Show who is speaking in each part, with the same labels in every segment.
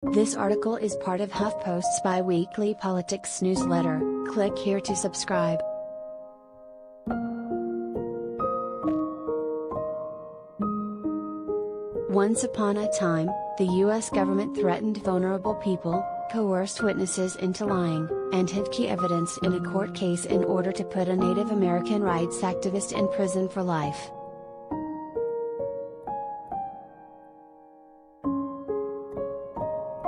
Speaker 1: This article is part of HuffPost's bi-weekly politics newsletter. Click here to subscribe. Once upon a time, the U.S. government threatened vulnerable people, coerced witnesses into lying, and hid key evidence in a court case in order to put a Native American rights activist in prison for life.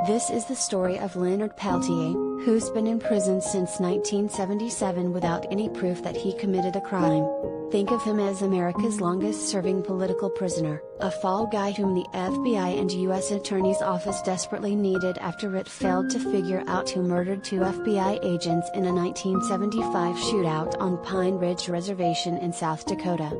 Speaker 1: This is the story of Leonard Peltier, who's been in prison since 1977 without any proof that he committed a crime. Think of him as America's longest-serving political prisoner, a fall guy whom the FBI and U.S. Attorney's Office desperately needed after it failed to figure out who murdered two FBI agents in a 1975 shootout on Pine Ridge Reservation in South Dakota.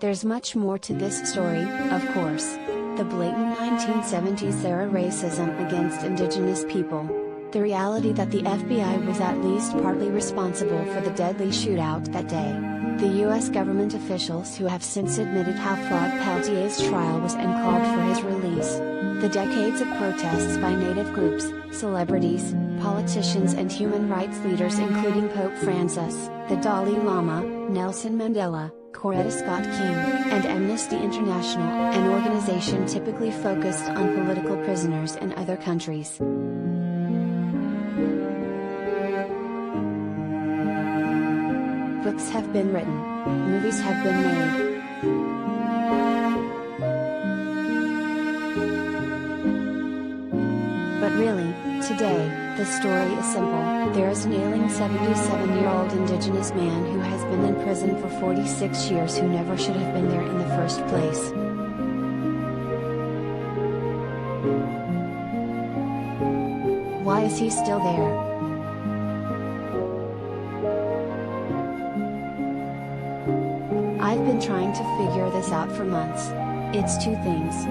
Speaker 1: There's much more to this story, of course. The blatant 1970s-era racism against indigenous people. The reality that the FBI was at least partly responsible for the deadly shootout that day. The U.S. government officials who have since admitted how flawed Peltier's trial was and called for his release. The decades of protests by Native groups, celebrities, politicians and human rights leaders including Pope Francis, the Dalai Lama, Nelson Mandela, Coretta Scott King, and Amnesty International, an organization typically focused on political prisoners in other countries. Books have been written. Movies have been made. But really, today, the story is simple. There is an ailing 77-year-old indigenous man who has been in prison for 46 years who never should have been there in the first place. Why is he still there? I've been trying to figure this out for months. It's two things.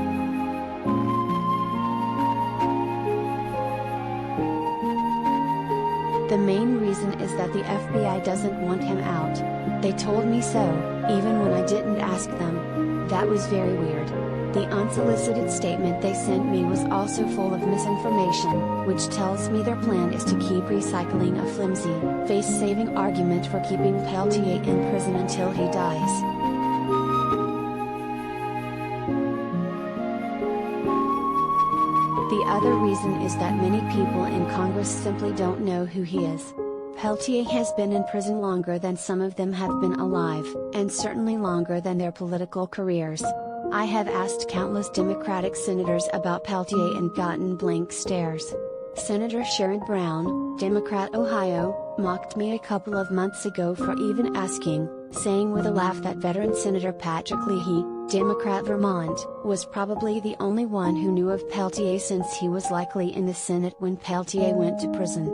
Speaker 1: The main reason is that the FBI doesn't want him out. They told me so, even when I didn't ask them. That was very weird. The unsolicited statement they sent me was also full of misinformation, which tells me their plan is to keep recycling a flimsy, face-saving argument for keeping Peltier in prison until he dies. The other reason is that many people in Congress simply don't know who he is. Peltier has been in prison longer than some of them have been alive, and certainly longer than their political careers. I have asked countless Democratic senators about Peltier and gotten blank stares. Senator Sherrod Brown, Democrat Ohio, mocked me a couple of months ago for even asking, saying with a laugh that veteran Senator Patrick Leahy, Democrat Vermont, was probably the only one who knew of Peltier since he was likely in the Senate when Peltier went to prison.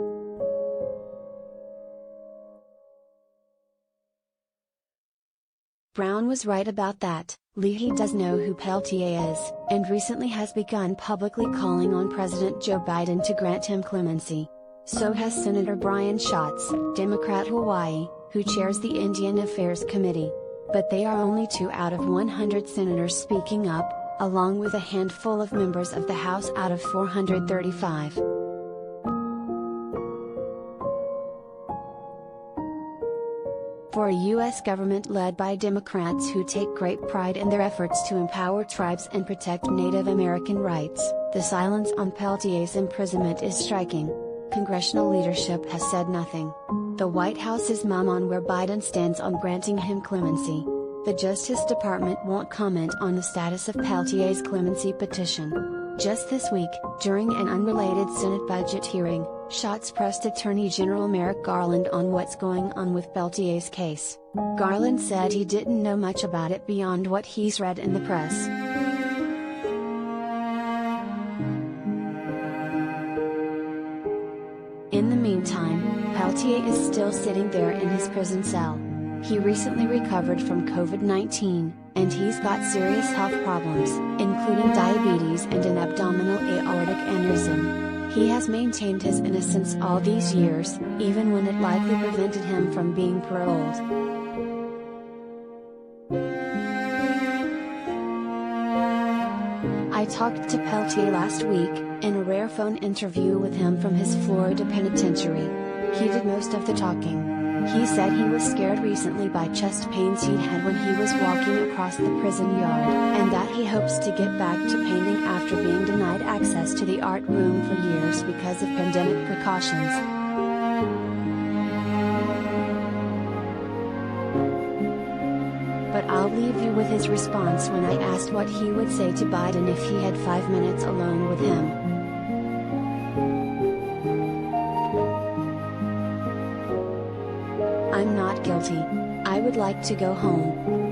Speaker 1: Brown was right about that. Leahy does know who Peltier is, and recently has begun publicly calling on President Joe Biden to grant him clemency. So has Senator Brian Schatz, Democrat Hawaii, who chairs the Indian Affairs Committee. But they are only 2 out of 100 senators speaking up, along with a handful of members of the House out of 435. For a U.S. government led by Democrats who take great pride in their efforts to empower tribes and protect Native American rights, the silence on Peltier's imprisonment is striking. Congressional leadership has said nothing. The White House is mum on where Biden stands on granting him clemency. The Justice Department won't comment on the status of Peltier's clemency petition. Just this week, during an unrelated Senate budget hearing, Schatz pressed Attorney General Merrick Garland on what's going on with Peltier's case. Garland said he didn't know much about it beyond what he's read in the press. In the meantime, Peltier is still sitting there in his prison cell. He recently recovered from COVID-19, and he's got serious health problems, including diabetes and an abdominal aortic aneurysm. He has maintained his innocence all these years, even when it likely prevented him from being paroled. I talked to Peltier last week, in a rare phone interview with him from his Florida penitentiary. He did most of the talking. He said he was scared recently by chest pains he'd had when he was walking across the prison yard, and that he hopes to get back to painting after being denied access to the art room for years because of pandemic precautions. But I'll leave you with his response when I asked what he would say to Biden if he had 5 minutes alone with him. I'm not guilty. I would like to go home.